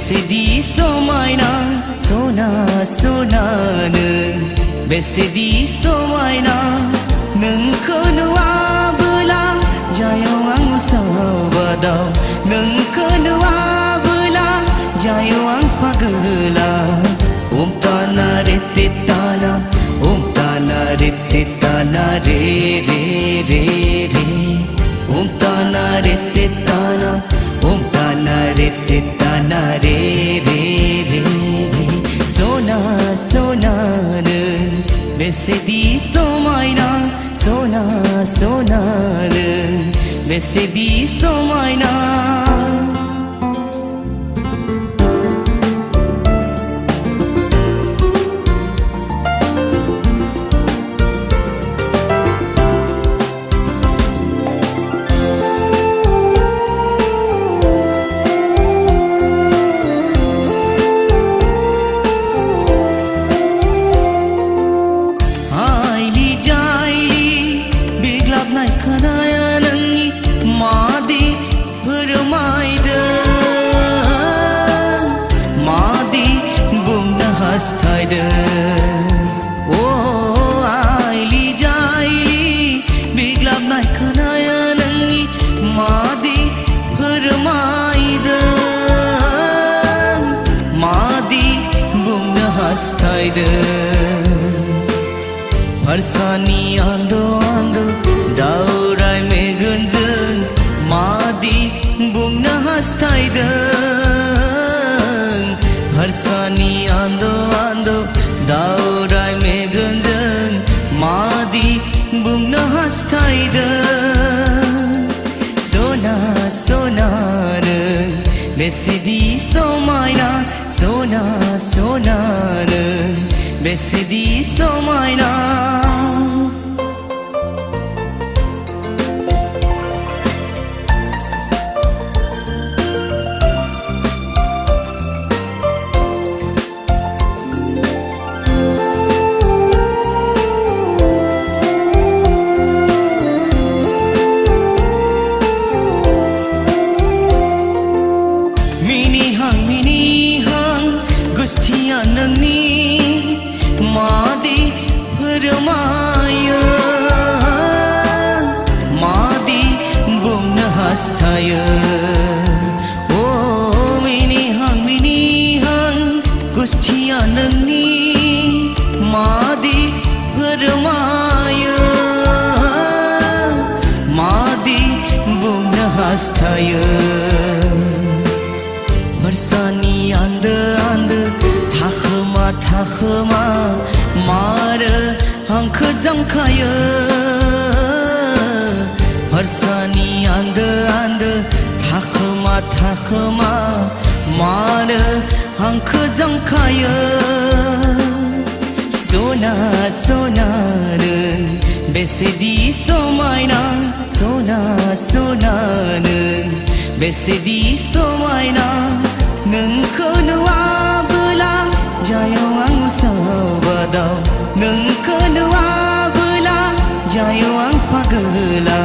बेसेदि समायना सना सनानो बेसेदि समायना नोंखौ नुवाबोला जायाव आं उसावबादाव नोंखौ नुवाबोला जायाव आं पागला ओम ताना रे ते ताना ओम ताना रे ते ताना रे रे रे रे ओम ताना रे ते ताना ओम ताना रे ते ताना रे रे रे रे सोना सोनानो बेसेदि समायना सना सनानो बेसेदि समायना ओ आइली जाइली बिग्लाबनाय खोनायो नोंनि मादि फोरमायदों मादि बुंनो हास्थायदों फारसानि आन्दो आन्दो दावराय मेगनजों मादि बुंनो हास्थायदों फारसानि आन्दो आन्दो दावराय मेगनजों मादि बुंनो हास्थायदों सना सनानो बेसेदि समायना सना सनानो बेसेदि समायना गुस्थिया नोंनि मादि फोरमायो मादि बुंनो हास्थायो ओ मिनिहां गुस्थिया नोंनि मादि फोरमायो मादि बुंनो हास्थायो फारसानि आन्दो आन्दो थाखोमा थाखोमा मारो हांखो जांखायो फारसानि आन्दो आन्दो थाखोमा थाखोमा मारो हांखो जांखायो सना सनानो बेसेदि समायना सना सनानो बेसेदि समायना नोंखौ नुवाबोला जायाव आं उसावबादाव नोंखौ नुवाबोला जायाव आं पागला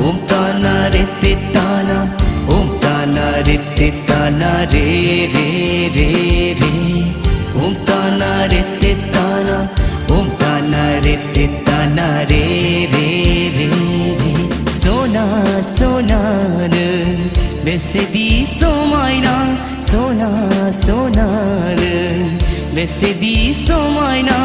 ओम ताना रे ते ताना ओम ताना रे ते ताना रे रे रे रे ओम ताना रे ते ताना ओम ताना रे ते ताना रे रे रे रे सना सनानो बेसेदि समायना सना सनानो बेसेदि समायना।